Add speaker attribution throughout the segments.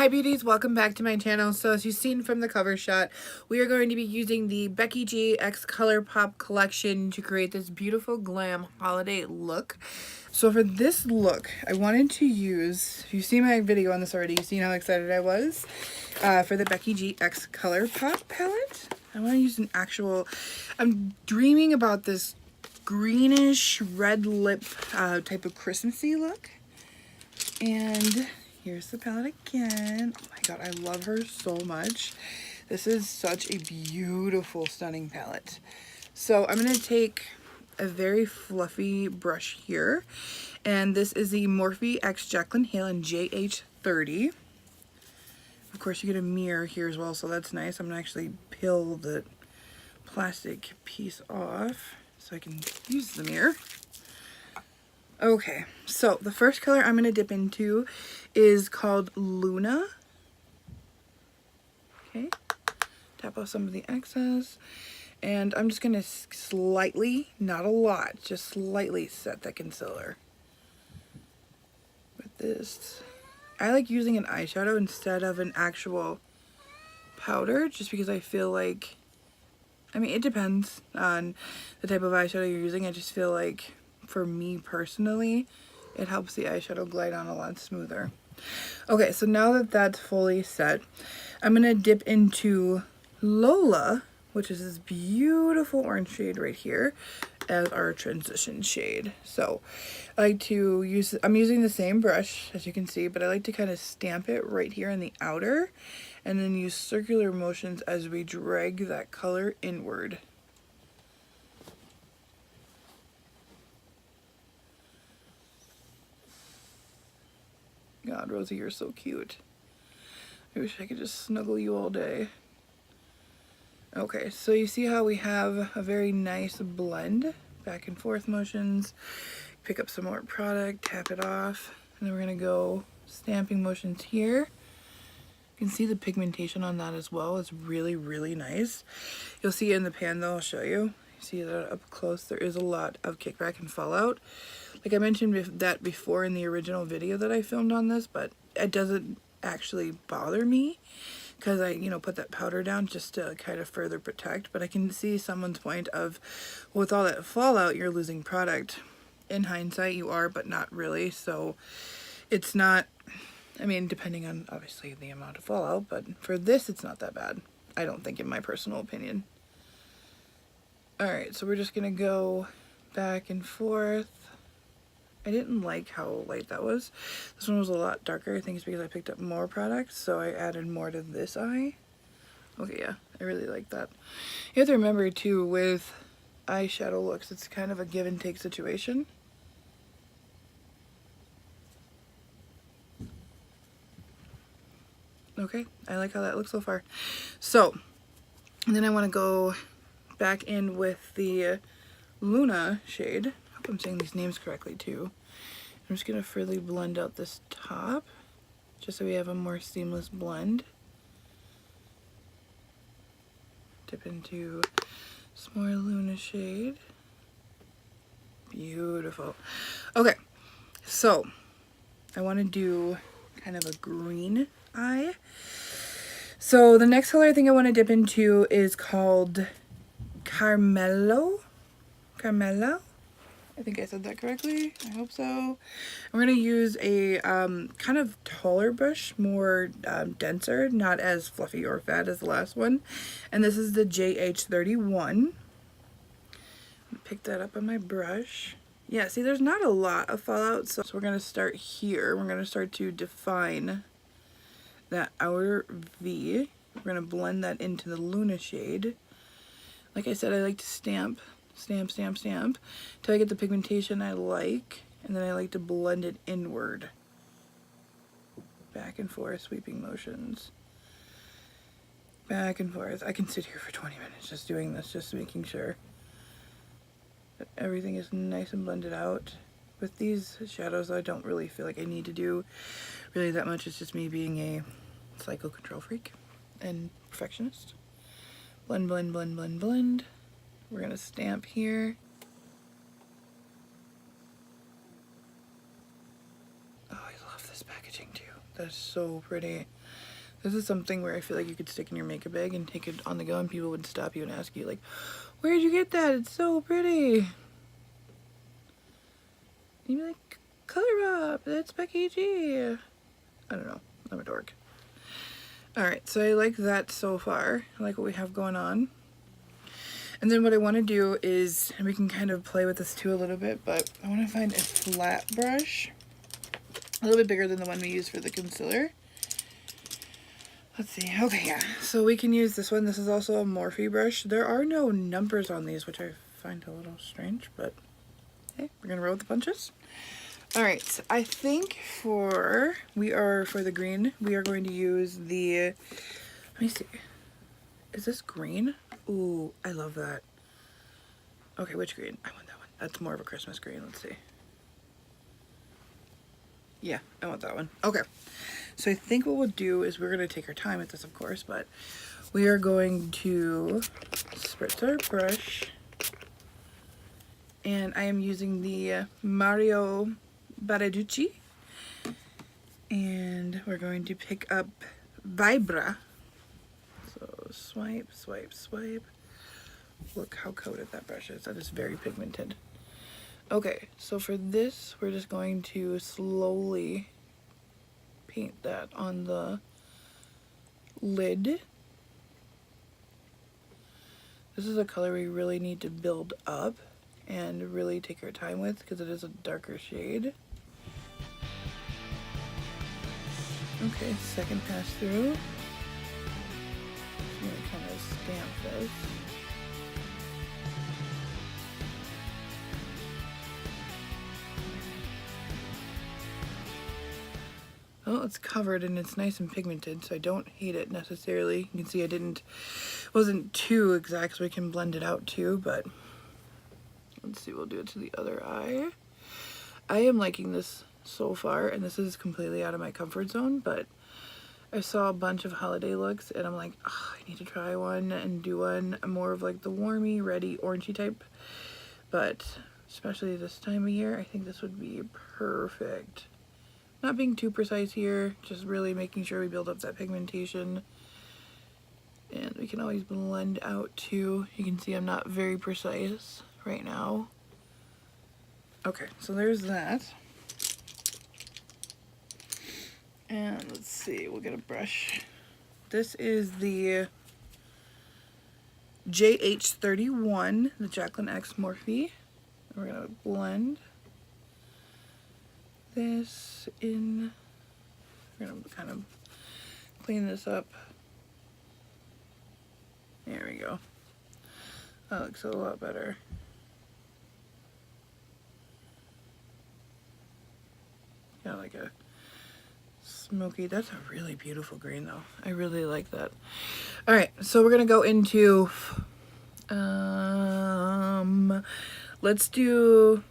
Speaker 1: Hi beauties, welcome back to my channel. So as you've seen from the cover shot, we are going to be using the Becky G X ColourPop collection to create this beautiful glam holiday look. So for this look, I wanted to use, if you've seen my video on this already, you've seen how excited I was for the Becky G X ColourPop palette. I want to use an actual, I'm dreaming about this greenish red lip type of Christmassy look. And here's the palette again. Oh my god, I love her so much. This is such a beautiful, stunning palette. So I'm going to take a very fluffy brush here. And this is the Morphe X JACLYN Hale in JH30. Of course, you get a mirror here as well, so that's nice. I'm going to actually peel the plastic piece off so I can use the mirror. Okay, so the first color I'm going to dip into is called Luna. Okay, tap off some of the excess, and I'm just going to slightly, not a lot, just slightly set that concealer with this. I like using an eyeshadow instead of an actual powder, just because I feel like, I mean, it depends on the type of eyeshadow you're using. I just feel like, for me personally, it helps the eyeshadow glide on a lot smoother. Okay, so now that that's fully set, I'm going to dip into Lola, which is this beautiful orange shade right here, as our transition shade. So I like to use, I'm using the same brush as you can see, but I like to kind of stamp it right here in the outer and then use circular motions as we drag that color inward. God, Rosie, you're so cute. I wish I could just snuggle you all day. Okay, so you see how we have a very nice blend, back and forth motions. Pick up some more product, tap it off, and then we're gonna go stamping motions here. You can see the pigmentation on that as well. It's really, really nice. You'll see it in the pan though, I'll show you. You see that up close, there is a lot of kickback and fallout. Like I mentioned that before in the original video that I filmed on this, but it doesn't actually bother me because I, put that powder down just to kind of further protect. But I can see someone's point of, with all that fallout, you're losing product. In hindsight, you are, but not really. So it's not, I mean, depending on obviously the amount of fallout, but for this, it's not that bad. I don't think, in my personal opinion. Alright, so we're just going to go back and forth. I didn't like how light that was. This one was a lot darker. I think it's because I picked up more products, so I added more to this eye. Okay, yeah, I really like that. You have to remember too, with eyeshadow looks, it's kind of a give and take situation. Okay, I like how that looks so far. So, and then I want to go back in with the Luna shade. I hope I'm saying these names correctly too. I'm just going to further blend out this top, just so we have a more seamless blend. Dip into some more Luna shade. Beautiful. Okay, so I want to do kind of a green eye. So the next color I think I want to dip into is called Carmelo. I think I said that correctly. I hope so. I'm going to use a kind of taller brush, more denser, not as fluffy or fat as the last one. And this is the JH31. Pick that up on my brush. Yeah, see, there's not a lot of fallout, so we're going to start here. We're going to start to define that outer V. We're going to blend that into the Luna shade. Like I said, I like to stamp till I get the pigmentation I like, and then I like to blend it inward. Back and forth, sweeping motions. Back and forth. I can sit here for 20 minutes just doing this, just making sure that everything is nice and blended out. With these shadows, I don't really feel like I need to do really that much. It's just me being a psycho control freak and perfectionist. Blend, blend, blend, blend, blend. We're going to stamp here. Oh, I love this packaging too. That's so pretty. This is something where I feel like you could stick in your makeup bag and take it on the go, and people would stop you and ask you like, where'd you get that? It's so pretty. And you'd be like, ColourPop, that's Becky G. I don't know, I'm a dork. Alright, so I like that so far. I like what we have going on. And then what I want to do is, and we can kind of play with this too a little bit, but I want to find a flat brush. A little bit bigger than the one we used for the concealer. Let's see. Okay, yeah. So we can use this one. This is also a Morphe brush. There are no numbers on these, which I find a little strange, but hey, we're going to roll with the punches. Alright, so I think for the green, we are going to use the, let me see. Is this green? Ooh, I love that. Okay, which green? I want that one. That's more of a Christmas green. Let's see. Yeah, I want that one. Okay. So I think what we'll do is we're going to take our time with this, of course, but we are going to spritz our brush. And I am using the Mario Baraducci. And we're going to pick up Vibra. So swipe, swipe, swipe. Look how coated that brush is. That is very pigmented. Okay, so for this, we're just going to slowly paint that on the lid. This is a color we really need to build up and really take our time with because it is a darker shade. Okay, second pass through. I'm gonna kind of stamp this. Oh, it's covered and it's nice and pigmented, so I don't hate it necessarily. You can see wasn't too exact, so we can blend it out too, but let's see, we'll do it to the other eye. I am liking this so far, and this is completely out of my comfort zone, but I saw a bunch of holiday looks, and I'm like, oh, I need to try one and do one more of like the warmy, reddy, orangey type, but especially this time of year, I think this would be perfect. Not being too precise here, just really making sure we build up that pigmentation. And we can always blend out too. You can see I'm not very precise right now. Okay, so there's that. And let's see, we'll get a brush. This is the JH31, the JACLYN X Morphe. We're gonna blend this in. We're gonna kind of clean this up. There we go. That looks a lot better. Got like a smoky, that's a really beautiful green though. I really like that. All right, so we're gonna go into, let's do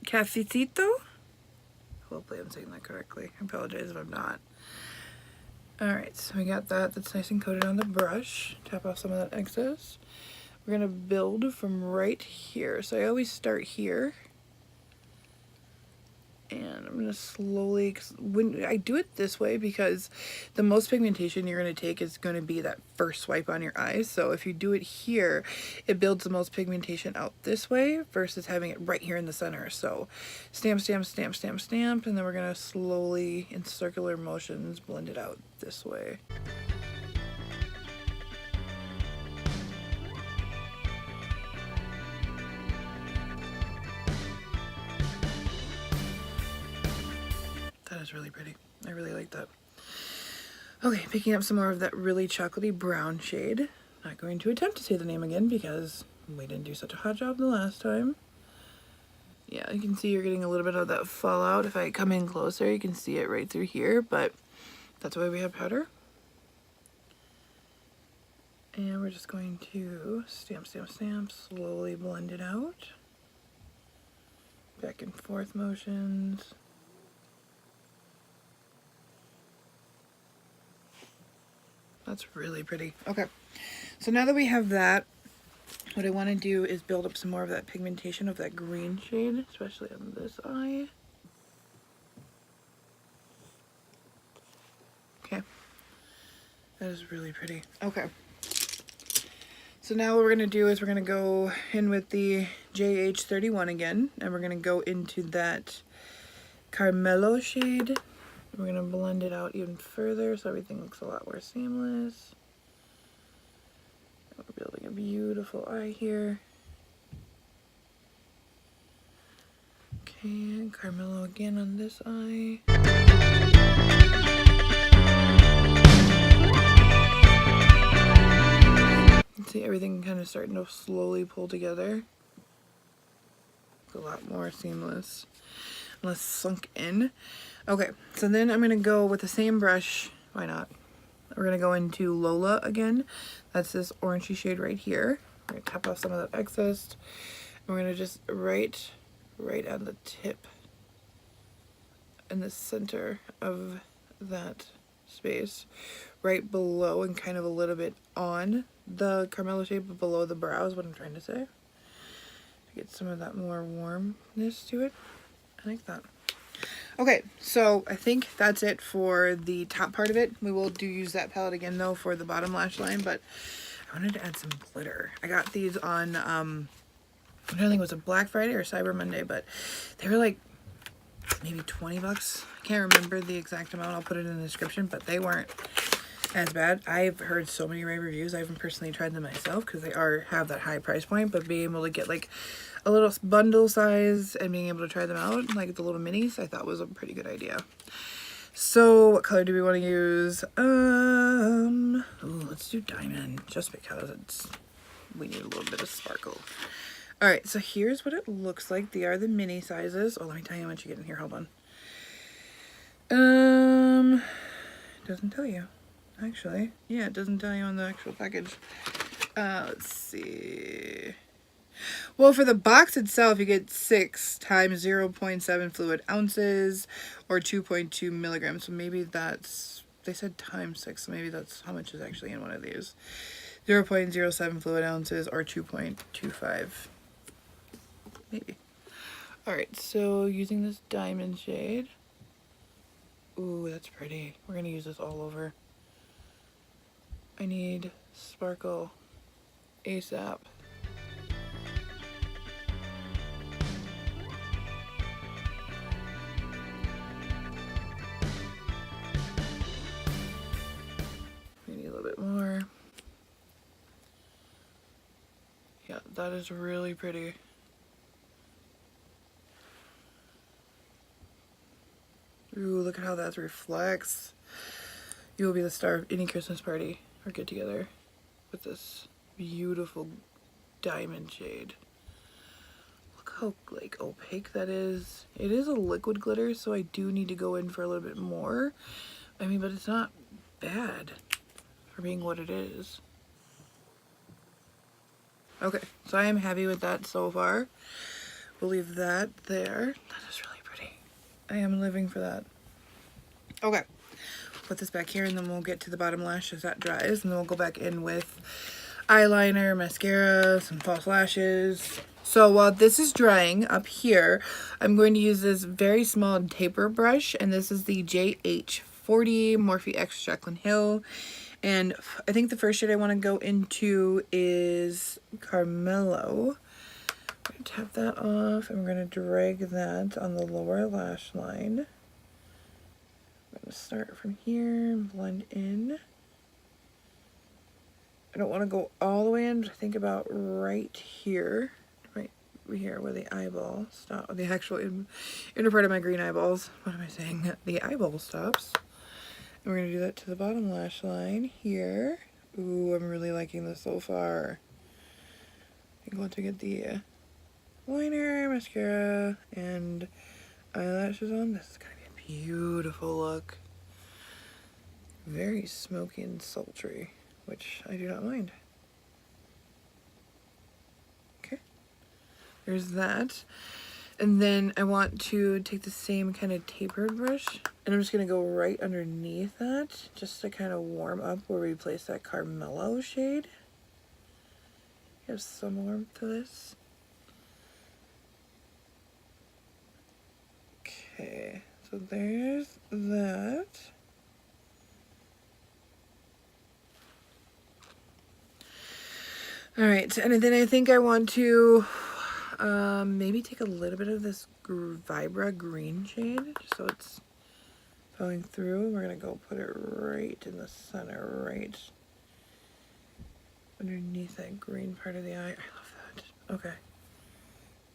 Speaker 1: Cafecito. Hopefully I'm saying that correctly. I apologize if I'm not. Alright, so we got that. That's nice and coated on the brush. Tap off some of that excess. We're going to build from right here. So I always start here. And I'm going to slowly, when I do it this way, because the most pigmentation you're going to take is going to be that first swipe on your eyes. So if you do it here, it builds the most pigmentation out this way versus having it right here in the center. So stamp, stamp, stamp, stamp, stamp, and then we're going to slowly, in circular motions, blend it out this way. That is really pretty. I really like that. Okay, picking up some more of that really chocolatey brown shade. Not going to attempt to say the name again because we didn't do such a hot job the last time. Yeah, you can see you're getting a little bit of that fallout. If I come in closer, you can see it right through here, but that's why we have powder. And we're just going to stamp, stamp, stamp, slowly blend it out. Back and forth motions. That's really pretty. Okay, so now that we have that, what I want to do is build up some more of that pigmentation of that green shade, especially on this eye. Okay. That is really pretty. Okay. So now what we're going to do is we're going to go in with the JH31 again, and we're going to go into that Carmelo shade. We're going to blend it out even further so everything looks a lot more seamless. We're building a beautiful eye here. Okay, Carmelo again on this eye. See everything kind of starting to slowly pull together. It's a lot more seamless, less sunk in. Okay, so then I'm going to go with the same brush. Why not? We're going to go into Lola again. That's this orangey shade right here. We're going to tap off some of that excess. And we're going to just right on the tip in the center of that space, right below and kind of a little bit on the Carmelo shade, but below the brow is what I'm trying to say. To get some of that more warmness to it. I like that. Okay, so I think that's it for the top part of it. We will use that palette again though for the bottom lash line, but I wanted to add some glitter. I got these on, I don't think it was a Black Friday or Cyber Monday, but they were like maybe 20 bucks. I can't remember the exact amount. I'll put it in the description, but they weren't as bad. I've heard so many rave reviews. I haven't personally tried them myself because they have that high price point, but being able to get like a little bundle size and being able to try them out, like the little minis, I thought was a pretty good idea. So what color do we want to use? Ooh, let's do diamond, just because we need a little bit of sparkle. All right, so here's what it looks like. They are the mini sizes. Oh, let me tell you how much you get in here. Hold on. It doesn't tell you, actually. Yeah, it doesn't tell you on the actual package. Let's see. Well, for the box itself, you get 6 times 0.7 fluid ounces or 2.2 milligrams. So maybe that's, they said times 6, so maybe that's how much is actually in one of these. 0.07 fluid ounces or 2.25. Maybe. Alright, so using this diamond shade. Ooh, that's pretty. We're going to use this all over. I need sparkle ASAP. We need a little bit more. Yeah, that is really pretty. Ooh, look at how that reflects. You will be the star of any Christmas party or get together with this beautiful diamond shade. Look how like opaque that is. It is a liquid glitter, so I do need to go in for a little bit more. I mean, but it's not bad for being what it is. Okay, so I am happy with that so far. We'll leave that there. That is really pretty. I am living for that. Okay, put this back here and then we'll get to the bottom lash as that dries, and then we'll go back in with eyeliner, mascara, some false lashes. So while this is drying up here, I'm going to use this very small taper brush, and this is the JH40 Morphe X JACLYN Hill. And I think the first shade I want to go into is Carmelo. I'm going to tap that off, and we're going to drag that on the lower lash line. I'm going to start from here and blend in. I don't want to go all the way in, but I think about right here. Right here where the eyeball stops. The actual inner part of my green eyeballs. What am I saying? The eyeball stops. And we're going to do that to the bottom lash line here. Ooh, I'm really liking this so far. I think once I get the liner, mascara, and eyelashes on, this is going to be a beautiful look. Very smoky and sultry, which I do not mind. Okay, there's that. And then I want to take the same kind of tapered brush, and I'm just going to go right underneath that, just to kind of warm up where we place that Carmelo shade. Give some warmth to this. Okay, so there's that. Alright, and then I think I want to maybe take a little bit of this Vibra green shade, just so it's going through. We're going to go put it right in the center, right underneath that green part of the eye. I love that. Okay.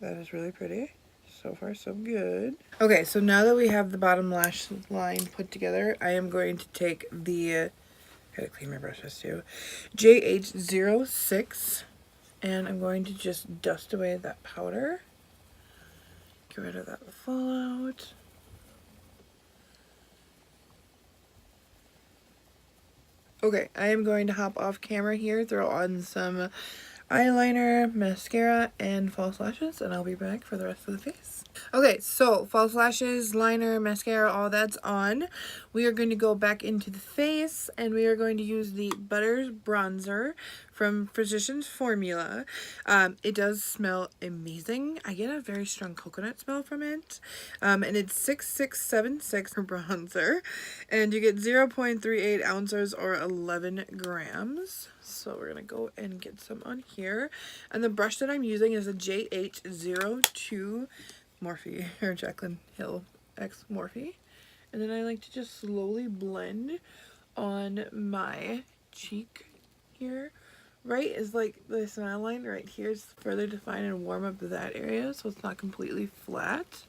Speaker 1: That is really pretty. So far, so good. Okay, so now that we have the bottom lash line put together, I am going to take the, gotta clean my brushes too, JH06, and I'm going to just dust away that powder. Get rid of that fallout. Okay, I am going to hop off camera here, throw on some eyeliner, mascara, and false lashes, and I'll be back for the rest of the face. Okay, so false lashes, liner, mascara, all that's on. We are going to go back into the face, and we are going to use the Butters bronzer from Physicians Formula. It does smell amazing. I get a very strong coconut smell from it, and it's 6676 for bronzer, and you get 0.38 ounces or 11 grams. So we're gonna go and get some on here, and the brush that I'm using is a JH02 Morphe, or JACLYN Hill X Morphe, and then I like to just slowly blend on my cheek here. Right is like the smile line right here is further define and warm up that area so it's not completely flat.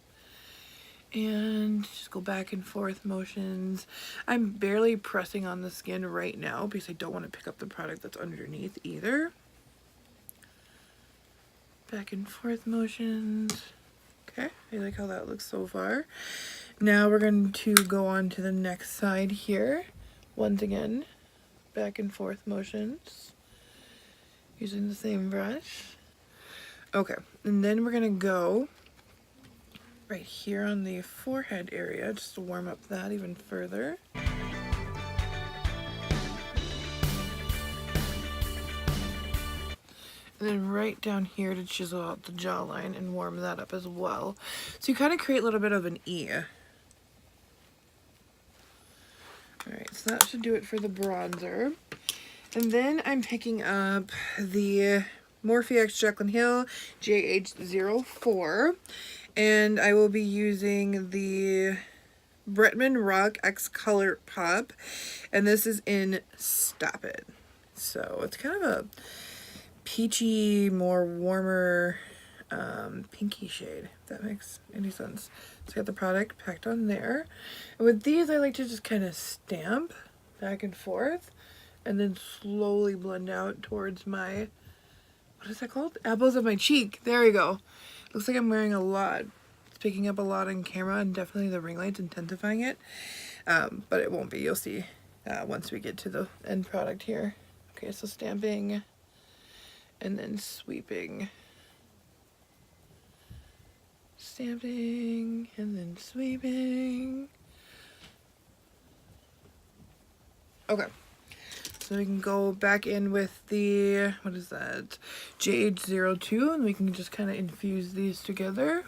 Speaker 1: And just go back and forth motions. I'm barely pressing on the skin right now because I don't want to pick up the product that's underneath either. Back and forth motions. Okay, I like how that looks so far. Now we're going to go on to the next side here. Once again, back and forth motions. Using the same brush. Okay, and then we're going to go right here on the forehead area just to warm up that even further. And then right down here to chisel out the jawline and warm that up as well. So you kind of create a little bit of an E. Alright, so that should do it for the bronzer. And then I'm picking up the Morphe X JACLYN Hill JH04. And I will be using the Bretman Rock X Color Pop. And this is in Stop It. So it's kind of a peachy, more warmer, pinky shade, if that makes any sense. So I got the product packed on there. And with these, I like to just kind of stamp back and forth and then slowly blend out towards my, what is that called? Apples of my cheek. There we go. Looks like I'm wearing a lot. It's picking up a lot on camera, and definitely the ring light's intensifying it. But it won't be. You'll see once we get to the end product here. Okay, so stamping and then sweeping. Stamping and then sweeping. Okay. So we can go back in with the, what is that, JH02, and we can just kind of infuse these together.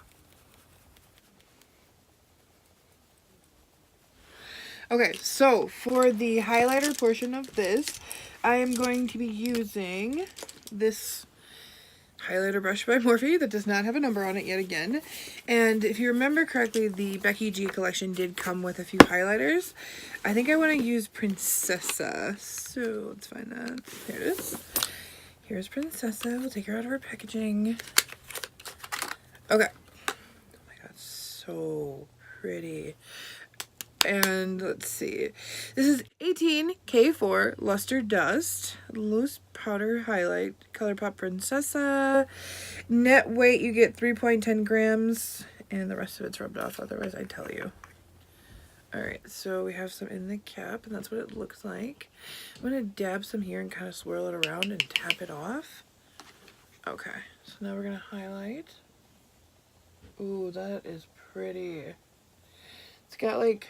Speaker 1: Okay, so for the highlighter portion of this, I am going to be using this highlighter brush by Morphe that does not have a number on it yet again. And if you remember correctly, the Becky G collection did come with a few highlighters. I think I want to use Princessa. So let's find that. Here it is. Here's Princessa. We'll take her out of her packaging. Okay. Oh my god, so pretty. And let's see, this is 18K4 Luster Dust Loose Powder Highlight ColourPop Princessa. Net weight, you get 3.10 grams, and the rest of it's rubbed off, otherwise I'd tell you. Alright, so we have some in the cap, and that's what it looks like. I'm going to dab some here and kind of swirl it around and tap it off. Okay, so now we're going to highlight. Ooh, that is pretty. It's got like,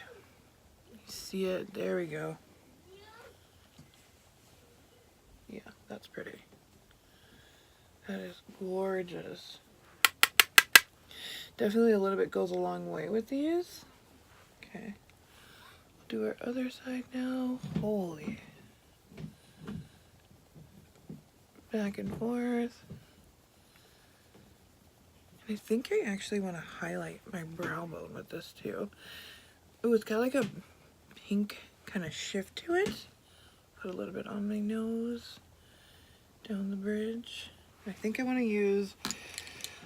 Speaker 1: see it? There we go. Yeah, that's pretty. That is gorgeous. Definitely a little bit goes a long way with these. Okay. We'll do our other side now. Holy. back and forth. I think I actually want to highlight my brow bone with this too. Oh, it's got like a pink kind of shift to it. Put a little bit on my nose, down the bridge. I think I want to use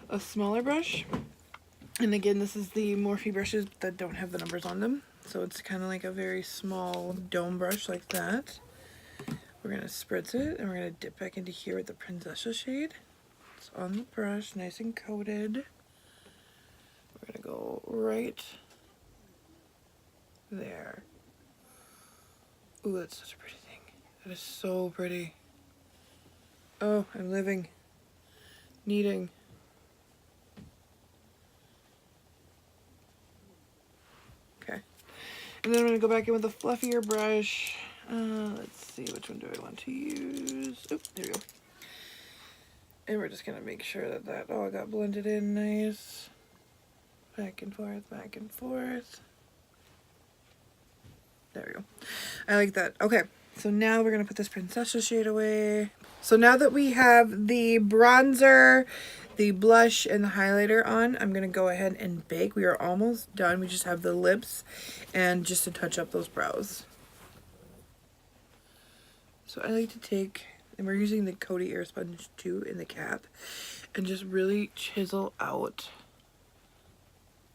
Speaker 1: a smaller brush. And again, this is the Morphe brushes that don't have the numbers on them. So it's kind of like a very small dome brush like that. We're going to spritz it and we're going to dip back into here with the Princessa shade. It's on the brush, nice and coated. We're going to go right there. Ooh, that's such a pretty thing. That is so pretty. Oh, I'm living. Needing. Okay. And then I'm going to go back in with a fluffier brush. Let's see, which one do I want to use? Oh, there we go. And we're just going to make sure that that all got blended in nice. Back and forth, back and forth. There we go. I like that. Okay, so now we're going to put this Princessa shade away. So now that we have the bronzer, the blush, and the highlighter on, I'm going to go ahead and bake. We are almost done. We just have the lips and just to touch up those brows. So I like to take, and we're using the Coty Airspun too in the cap, and just really chisel out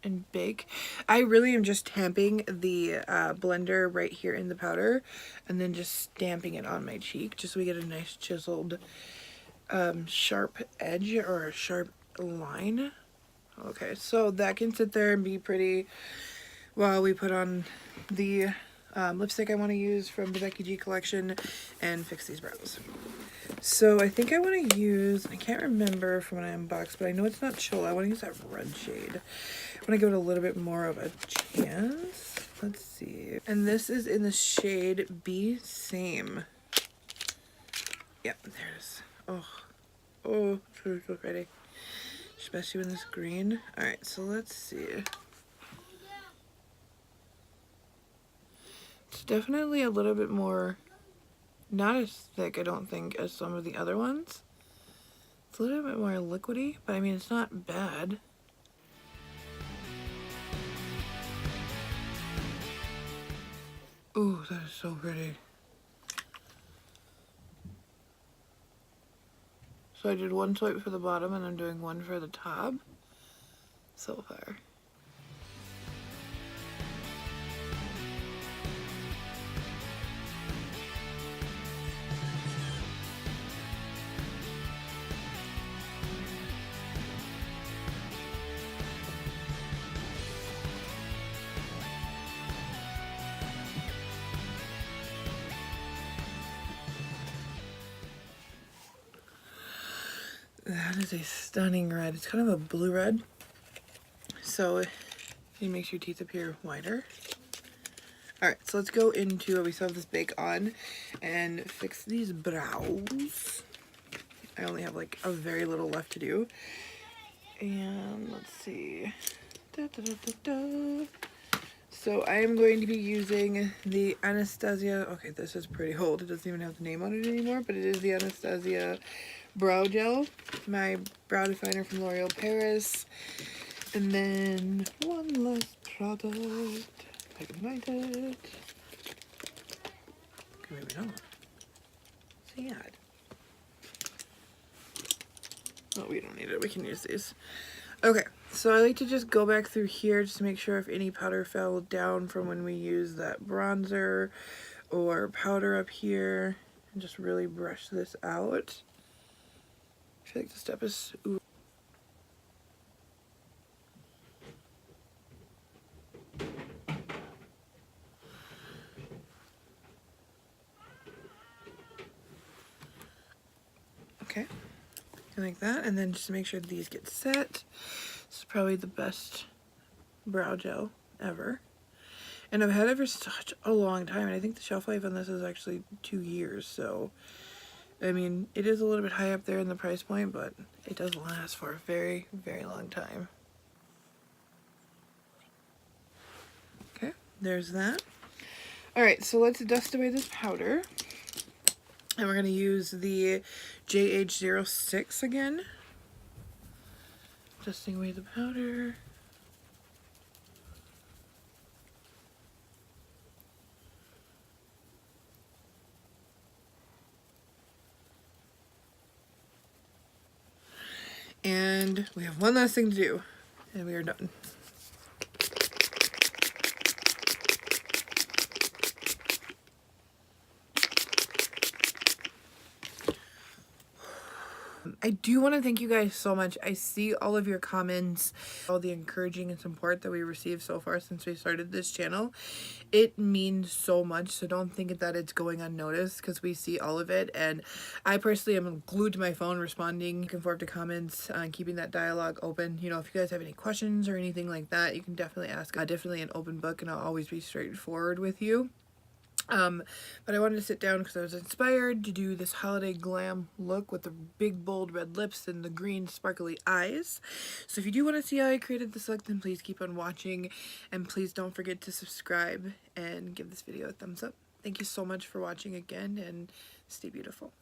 Speaker 1: and bake. I really am just tamping the blender right here in the powder and then just stamping it on my cheek just so we get a nice chiseled sharp edge or a sharp line. Okay, so that can sit there and be pretty while we put on the lipstick I want to use from the Becky G collection and fix these brows. So I think I want to use, I can't remember from when I unboxed, but I know it's not Chola. I want to use that red shade. I want to give it a little bit more of a chance. Let's see. And this is in the shade Be Same. Yep, there it is. Oh, so pretty. Especially in this green. Alright, so let's see. It's definitely a little bit more, not as thick, I don't think, as some of the other ones. It's a little bit more liquidy, but I mean, it's not bad. Ooh, that is so pretty. So I did one swipe for the bottom and I'm doing one for the top so far. That is a stunning red. It's kind of a blue red, so it makes your teeth appear wider. Alright, so let's go into, we still have this bake on, and fix these brows. I only have like a very little left to do. And let's see. So I am going to be using the Anastasia, okay, this is pretty old. It doesn't even have the name on it anymore, but it is the Anastasia Brow Gel, my brow definer from L'Oreal Paris. And then one last product, if I can find it. Okay, maybe not. Sad. Oh, we don't need it. We can use these. Okay, so I like to just go back through here just to make sure if any powder fell down from when we used that bronzer or powder up here, and just really brush this out. I feel like the step is... Ooh. Okay, like that, and then just to make sure these get set. This is probably the best brow gel ever. And I've had it for such a long time, and I think the shelf life on this is actually 2 years, so I mean, it is a little bit high up there in the price point, but it does last for a very, very long time. Okay, there's that. Alright, so let's dust away this powder. And we're going to use the JH06 again. Dusting away the powder. And we have one last thing to do, and we are done. I do want to thank you guys so much. I see all of your comments, all the encouraging and support that we received so far since we started this channel. It means so much, so don't think that it's going unnoticed, because we see all of it. And I personally am glued to my phone responding back and forth to comments, keeping that dialogue open. You know, if you guys have any questions or anything like that, you can definitely ask. Definitely an open book, and I'll always be straightforward with you. But I wanted to sit down because I was inspired to do this holiday glam look with the big bold red lips and the green sparkly eyes. So if you do want to see how I created this look, then please keep on watching, and please don't forget to subscribe and give this video a thumbs up. Thank you so much for watching again, and stay beautiful.